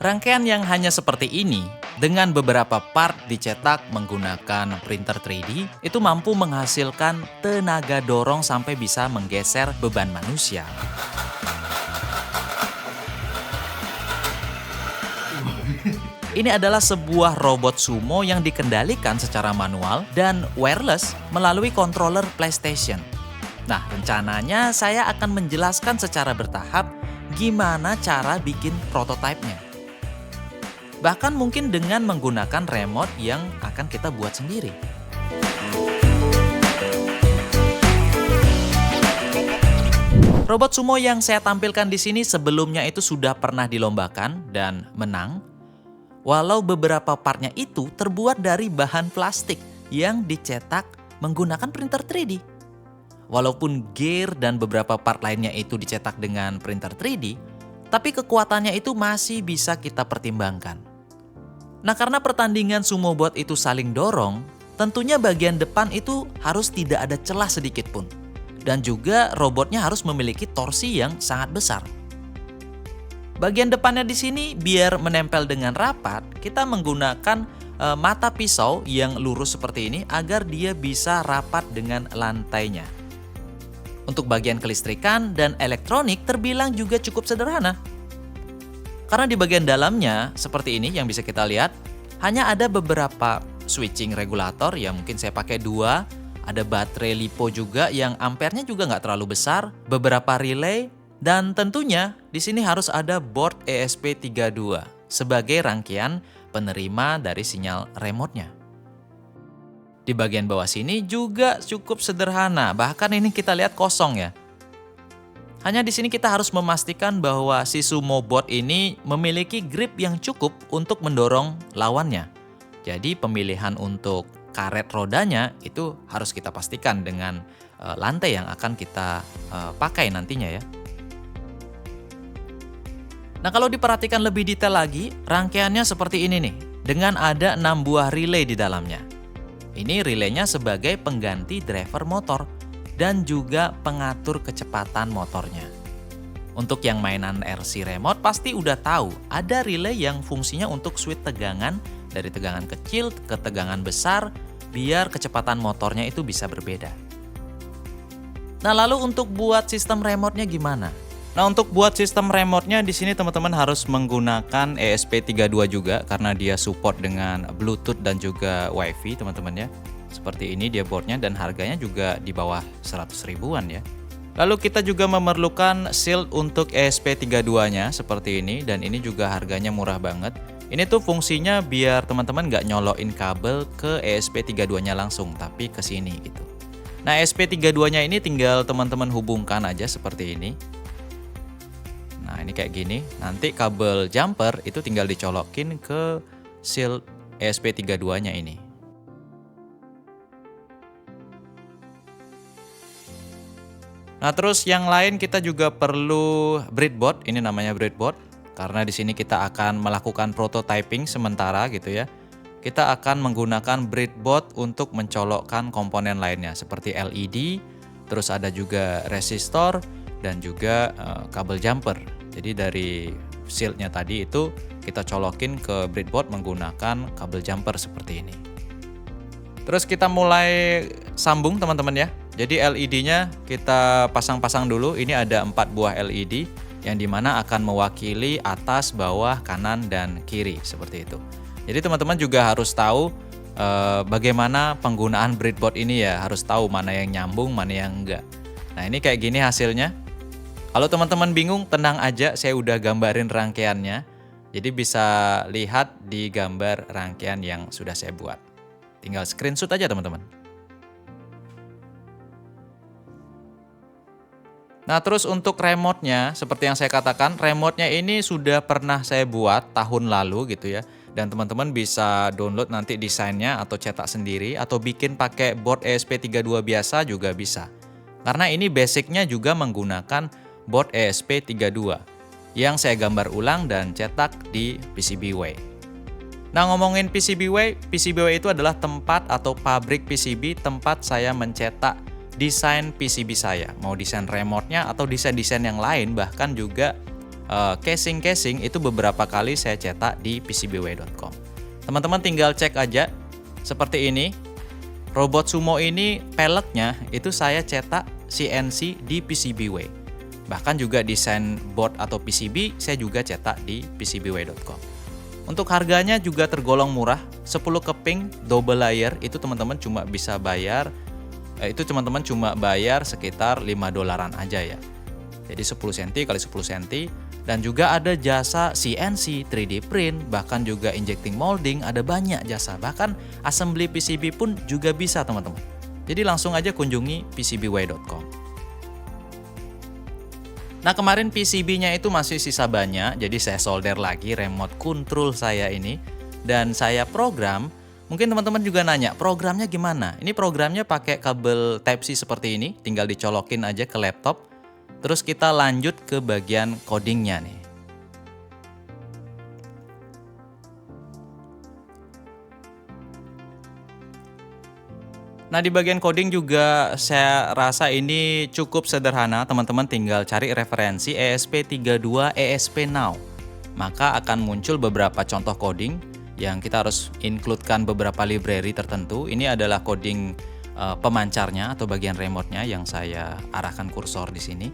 Rangkaian yang hanya seperti ini, dengan beberapa part dicetak menggunakan printer 3D, itu mampu menghasilkan tenaga dorong sampai bisa menggeser beban manusia. Ini adalah sebuah robot sumo yang dikendalikan secara manual dan wireless melalui controller PlayStation. Nah, rencananya saya akan menjelaskan secara bertahap gimana cara bikin prototipenya. Bahkan mungkin dengan menggunakan remote yang akan kita buat sendiri. Robot sumo yang saya tampilkan di sini sebelumnya itu sudah pernah dilombakan dan menang. Walau beberapa partnya itu terbuat dari bahan plastik yang dicetak menggunakan printer 3D. Walaupun gear dan beberapa part lainnya itu dicetak dengan printer 3D, tapi kekuatannya itu masih bisa kita pertimbangkan. Nah, karena pertandingan sumo bot itu saling dorong, tentunya bagian depan itu harus tidak ada celah sedikit pun. Dan juga robotnya harus memiliki torsi yang sangat besar. Bagian depannya di sini biar menempel dengan rapat, kita menggunakan mata pisau yang lurus seperti ini agar dia bisa rapat dengan lantainya. Untuk bagian kelistrikan dan elektronik terbilang juga cukup sederhana. Karena di bagian dalamnya seperti ini yang bisa kita lihat, hanya ada beberapa switching regulator yang mungkin saya pakai 2, ada baterai LiPo juga yang ampernya juga nggak terlalu besar, beberapa relay, dan tentunya di sini harus ada board ESP32 sebagai rangkaian penerima dari sinyal remote-nya. Di bagian bawah sini juga cukup sederhana, bahkan ini kita lihat kosong ya. Hanya di sini kita harus memastikan bahwa si sumo bot ini memiliki grip yang cukup untuk mendorong lawannya. Jadi pemilihan untuk karet rodanya itu harus kita pastikan dengan lantai yang akan kita pakai nantinya ya. Nah, kalau diperhatikan lebih detail lagi, rangkaiannya seperti ini nih, dengan ada 6 buah relay di dalamnya. Ini relaynya sebagai pengganti driver motor dan juga pengatur kecepatan motornya. Untuk yang mainan RC remote pasti udah tahu, ada relay yang fungsinya untuk switch tegangan dari tegangan kecil ke tegangan besar biar kecepatan motornya itu bisa berbeda. Nah, lalu untuk buat sistem remote-nya gimana? Nah, untuk buat sistem remote-nya di sini teman-teman harus menggunakan ESP32 juga karena dia support dengan Bluetooth dan juga Wi-Fi teman-teman ya. Seperti ini dia boardnya dan harganya juga di bawah 100 ribuan ya. Lalu kita juga memerlukan shield untuk ESP32-nya seperti ini dan ini juga harganya murah banget. Ini tuh fungsinya biar teman-teman nggak nyolokin kabel ke ESP32-nya langsung tapi ke sini gitu. Nah, ESP32-nya ini tinggal teman-teman hubungkan aja seperti ini. Nah, ini kayak gini. Nanti kabel jumper itu tinggal dicolokin ke shield ESP32-nya ini. Nah, terus yang lain kita juga perlu breadboard. Ini namanya breadboard karena di sini kita akan melakukan prototyping sementara gitu ya. Kita akan menggunakan breadboard untuk mencolokkan komponen lainnya seperti LED, terus ada juga resistor dan juga kabel jumper. Jadi dari shieldnya tadi itu kita colokin ke breadboard menggunakan kabel jumper seperti ini. Terus kita mulai sambung teman-teman ya. Jadi LED-nya kita pasang-pasang dulu. Ini ada 4 buah LED yang dimana akan mewakili atas, bawah, kanan, dan kiri seperti itu. Jadi teman-teman juga harus tahu bagaimana penggunaan breadboard ini ya. Harus tahu mana yang nyambung, mana yang enggak. Nah, ini kayak gini hasilnya. Kalau teman-teman bingung, tenang aja, saya udah gambarin rangkaiannya. Jadi bisa lihat di gambar rangkaian yang sudah saya buat. Tinggal screenshot aja teman-teman. Nah, terus untuk remote-nya, seperti yang saya katakan, remote-nya ini sudah pernah saya buat tahun lalu gitu ya. Dan teman-teman bisa download nanti desainnya atau cetak sendiri atau bikin pakai board ESP32 biasa juga bisa. Karena ini basicnya juga menggunakan board ESP32 yang saya gambar ulang dan cetak di PCBWay. Nah, ngomongin PCBWay itu adalah tempat atau pabrik PCB tempat saya mencetak desain PCB saya. Mau desain remote-nya atau desain-desain yang lain, bahkan juga casing-casing itu beberapa kali saya cetak di PCBWay.com. Teman-teman tinggal cek aja seperti ini. Robot sumo ini peleknya itu saya cetak CNC di PCBWay. Bahkan juga desain board atau PCB saya juga cetak di PCBWay.com. Untuk harganya juga tergolong murah, 10 keping double layer itu teman-teman cuma bisa bayar sekitar $5 aja ya. Jadi 10 cm kali 10 cm, dan juga ada jasa CNC, 3D print, bahkan juga injecting molding, ada banyak jasa. Bahkan assembly PCB pun juga bisa teman-teman. Jadi langsung aja kunjungi PCBWay.com. Nah, kemarin PCB-nya itu masih sisa banyak, jadi saya solder lagi remote control saya ini dan saya program. Mungkin teman-teman juga nanya, programnya gimana? Ini programnya pakai kabel Type-C seperti ini, tinggal dicolokin aja ke laptop. Terus kita lanjut ke bagian codingnya nih. Nah, di bagian coding juga saya rasa ini cukup sederhana. Teman-teman tinggal cari referensi ESP32 ESP Now. Maka akan muncul beberapa contoh coding yang kita harus includekan beberapa library tertentu. Ini adalah coding pemancarnya atau bagian remote-nya yang saya arahkan kursor di sini.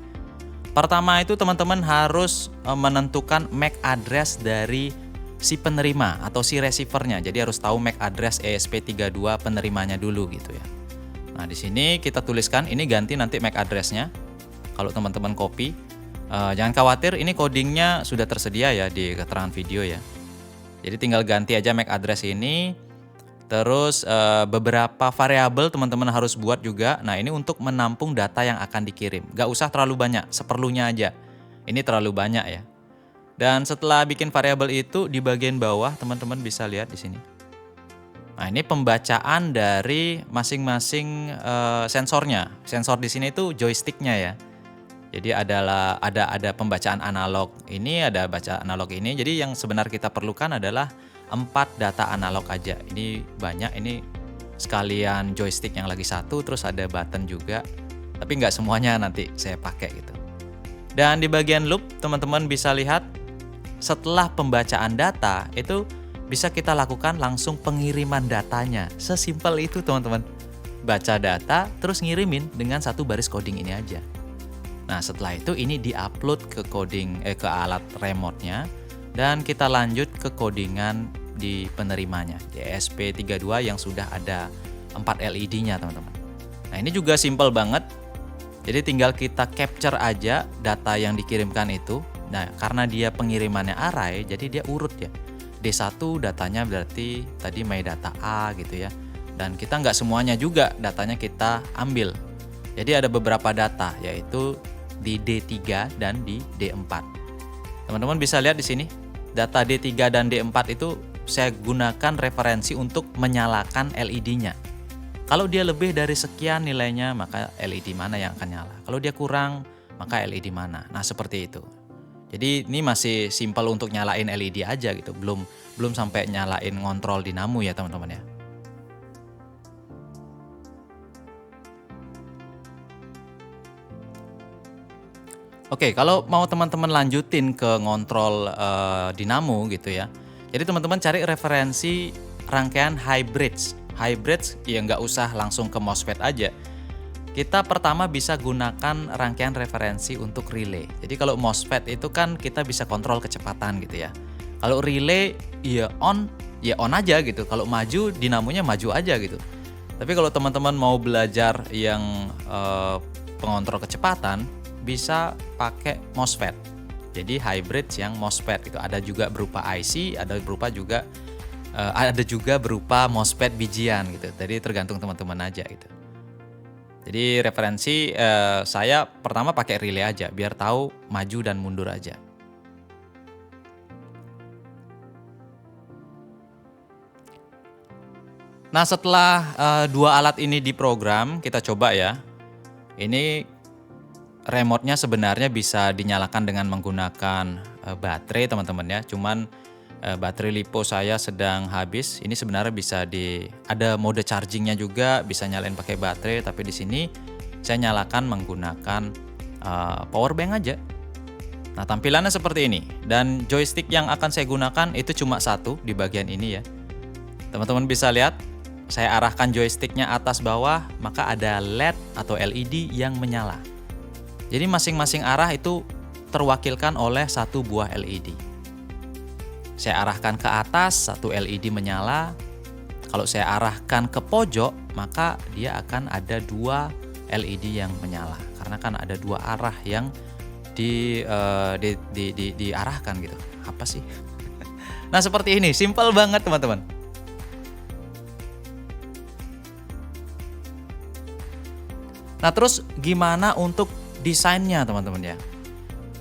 Pertama itu teman-teman harus menentukan MAC address dari si penerima atau si receiver-nya. Jadi harus tahu MAC address ESP32 penerimanya dulu gitu ya. Nah, di sini kita tuliskan, ini ganti nanti MAC address-nya. Kalau teman-teman copy, jangan khawatir, ini codingnya sudah tersedia ya di keterangan video ya. Jadi tinggal ganti aja MAC address ini. Terus beberapa variabel teman-teman harus buat juga. Nah, ini untuk menampung data yang akan dikirim. Gak usah terlalu banyak, seperlunya aja. Ini terlalu banyak ya. Dan setelah bikin variabel itu, di bagian bawah teman-teman bisa lihat di sini. Nah, ini pembacaan dari masing-masing sensornya. Sensor di sini itu joysticknya ya. Jadi ada pembacaan analog ini, ada baca analog ini. Jadi yang sebenarnya kita perlukan adalah 4 data analog aja. Ini banyak, ini sekalian joystick yang lagi satu, terus ada button juga. Tapi nggak semuanya nanti saya pakai gitu. Dan di bagian loop teman-teman bisa lihat, setelah pembacaan data itu bisa kita lakukan langsung pengiriman datanya. Sesimpel itu teman-teman. Baca data terus ngirimin dengan satu baris coding ini aja. Nah, setelah itu ini diupload ke ke alat remote-nya dan kita lanjut ke codingan di penerimanya, ESP32 yang sudah ada 4 LED-nya teman-teman. Nah, ini juga simple banget. Jadi tinggal kita capture aja data yang dikirimkan itu. Nah, karena dia pengirimannya array, jadi dia urut ya. D1 datanya berarti tadi my data A gitu ya. Dan kita nggak semuanya juga datanya kita ambil. Jadi ada beberapa data, yaitu di D3 dan di D4. Teman-teman bisa lihat di sini, data D3 dan D4 itu saya gunakan referensi untuk menyalakan LED-nya. Kalau dia lebih dari sekian nilainya, maka LED mana yang akan nyala. Kalau dia kurang, maka LED mana. Nah, seperti itu. Jadi ini masih simpel untuk nyalain LED aja gitu, belum sampai nyalain ngontrol dinamo ya teman-teman ya. Oke, kalau mau teman-teman lanjutin ke ngontrol dinamo gitu ya. Jadi teman-teman cari referensi rangkaian high bridge. High bridge ya nggak usah langsung ke MOSFET aja. Kita pertama bisa gunakan rangkaian referensi untuk relay. Jadi kalau MOSFET itu kan kita bisa kontrol kecepatan gitu ya. Kalau relay ya on aja gitu. Kalau maju dinamonya maju aja gitu. Tapi kalau teman-teman mau belajar yang pengontrol kecepatan, bisa pakai MOSFET. Jadi hybrid yang MOSFET itu ada juga berupa IC, ada juga berupa MOSFET bijian gitu. Jadi tergantung teman-teman aja gitu. Jadi referensi saya pertama pakai relay aja biar tahu maju dan mundur aja. Nah, setelah dua alat ini diprogram, kita coba ya. Ini remote-nya sebenarnya bisa dinyalakan dengan menggunakan baterai teman-teman ya. Cuman baterai lipo saya sedang habis. Ini sebenarnya ada mode chargingnya juga, bisa nyalain pakai baterai. Tapi di sini saya nyalakan menggunakan power bank aja. Nah, tampilannya seperti ini. Dan joystick yang akan saya gunakan itu cuma satu di bagian ini ya. Teman-teman bisa lihat, saya arahkan joysticknya atas bawah, maka ada LED atau LED yang menyala. Jadi masing-masing arah itu terwakilkan oleh satu buah LED. Saya arahkan ke atas, satu LED menyala. Kalau saya arahkan ke pojok, maka dia akan ada dua LED yang menyala. Karena kan ada dua arah yang diarahkan gitu. Apa sih? Nah, seperti ini, simple banget teman-teman. Nah, terus gimana untuk desainnya teman-teman ya?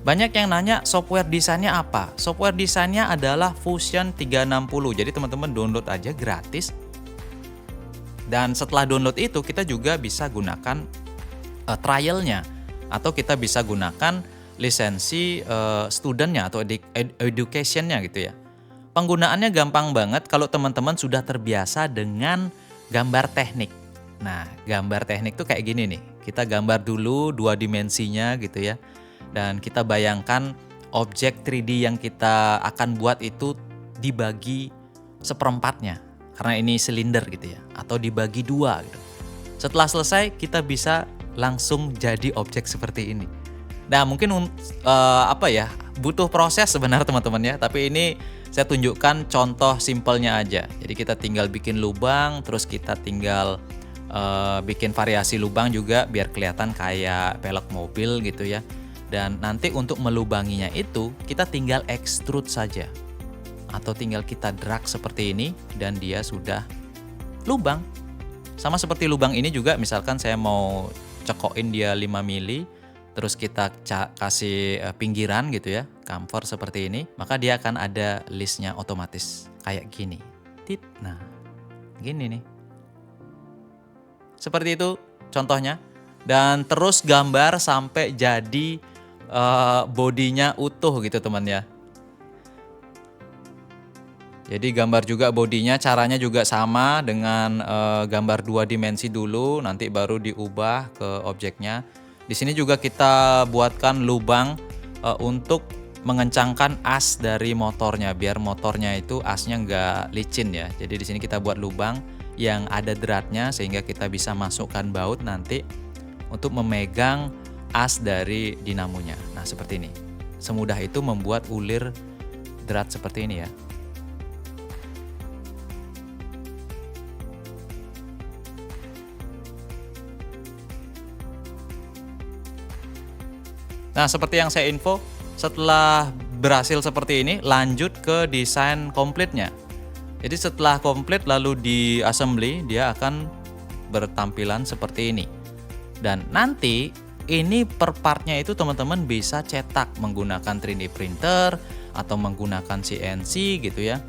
Banyak yang nanya software desainnya apa? Software desainnya adalah Fusion 360. Jadi teman-teman download aja gratis. Dan setelah download itu kita juga bisa gunakan trialnya. Atau kita bisa gunakan lisensi studentnya atau educationnya gitu ya. Penggunaannya gampang banget kalau teman-teman sudah terbiasa dengan gambar teknik. Nah, gambar teknik tuh kayak gini nih. Kita gambar dulu dua dimensinya gitu ya. Dan kita bayangkan objek 3D yang kita akan buat itu dibagi seperempatnya. Karena ini silinder gitu ya. Atau dibagi dua gitu. Setelah selesai kita bisa langsung jadi objek seperti ini. Nah, mungkin butuh proses sebenarnya teman-teman ya. Tapi ini saya tunjukkan contoh simpelnya aja. Jadi kita tinggal bikin lubang, terus kita tinggal bikin variasi lubang juga biar kelihatan kayak pelek mobil gitu ya. Dan nanti untuk melubanginya itu kita tinggal extrude saja. Atau tinggal kita drag seperti ini dan dia sudah lubang. Sama seperti lubang ini juga, misalkan saya mau cekokin dia 5 mili, terus kita kasih pinggiran gitu ya, chamfer seperti ini, maka dia akan ada listnya otomatis kayak gini. Nah, gini nih. Seperti itu contohnya. Dan terus gambar sampai jadi bodinya utuh gitu teman ya. Jadi gambar juga bodinya, caranya juga sama dengan gambar 2 dimensi dulu, nanti baru diubah ke objeknya. Di sini juga kita buatkan lubang untuk mengencangkan as dari motornya, biar motornya itu asnya nggak licin ya. Jadi di sini kita buat lubang yang ada dratnya sehingga kita bisa masukkan baut nanti untuk memegang as dari dinamonya. Nah, seperti ini. Semudah itu membuat ulir drat seperti ini ya. Nah, seperti yang saya info, setelah berhasil seperti ini, lanjut ke desain komplitnya. Jadi setelah komplit lalu di assembly, dia akan bertampilan seperti ini. Dan nanti ini per partnya itu teman-teman bisa cetak menggunakan 3D printer atau menggunakan CNC gitu ya.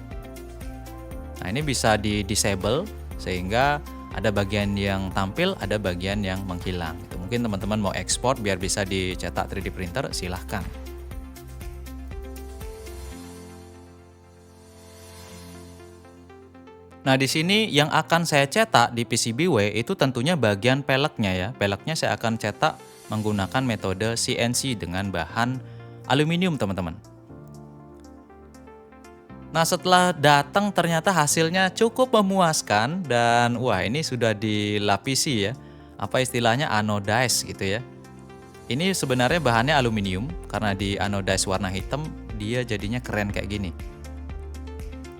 Nah, ini bisa di disable sehingga ada bagian yang tampil, ada bagian yang menghilang. Itu mungkin teman-teman mau ekspor biar bisa dicetak 3D printer, silahkan. Nah, di sini yang akan saya cetak di PCBWay itu tentunya bagian peleknya ya. Peleknya saya akan cetak menggunakan metode CNC dengan bahan aluminium, teman-teman. Nah, setelah datang ternyata hasilnya cukup memuaskan dan wah, ini sudah dilapisi ya. Apa istilahnya, anodize gitu ya. Ini sebenarnya bahannya aluminium, karena di anodize warna hitam dia jadinya keren kayak gini.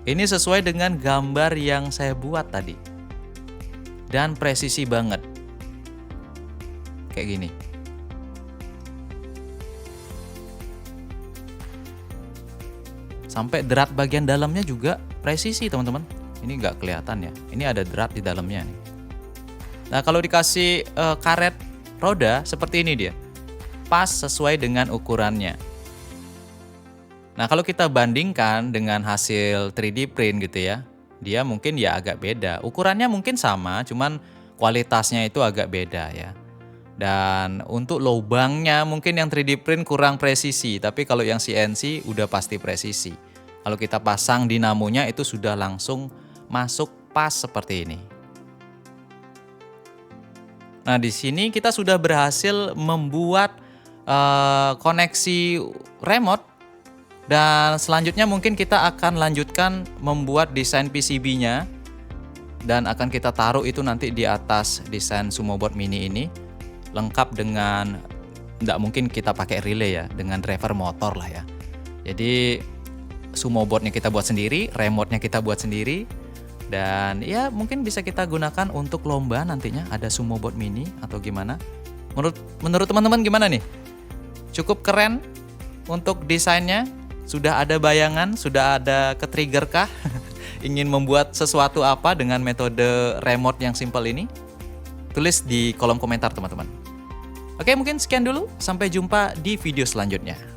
Ini sesuai dengan gambar yang saya buat tadi. Dan presisi banget. Kayak gini. Sampai drat bagian dalamnya juga presisi, teman-teman. Ini nggak kelihatan ya. Ini ada drat di dalamnya nih. Nah, kalau dikasih karet roda seperti ini dia. Pas sesuai dengan ukurannya. Nah, kalau kita bandingkan dengan hasil 3D print gitu ya, dia mungkin ya agak beda. Ukurannya mungkin sama, cuman kualitasnya itu agak beda ya. Dan untuk lubangnya mungkin yang 3D print kurang presisi, tapi kalau yang CNC udah pasti presisi. Kalau kita pasang dinamonya itu sudah langsung masuk pas seperti ini. Nah, di sini kita sudah berhasil membuat koneksi remote. Dan selanjutnya mungkin kita akan lanjutkan membuat desain PCB-nya. Dan akan kita taruh itu nanti di atas desain SumoBot Mini ini. Lengkap dengan, nggak mungkin kita pakai relay ya, dengan driver motor lah ya. Jadi SumoBot-nya kita buat sendiri, remote-nya kita buat sendiri. Dan ya mungkin bisa kita gunakan untuk lomba nantinya, ada SumoBot Mini atau gimana. Menurut teman-teman gimana nih? Cukup keren untuk desainnya? Sudah ada bayangan, sudah ada ke-trigger kah? Ingin membuat sesuatu apa dengan metode remote yang simple ini? Tulis di kolom komentar teman-teman. Oke, mungkin sekian dulu. Sampai jumpa di video selanjutnya.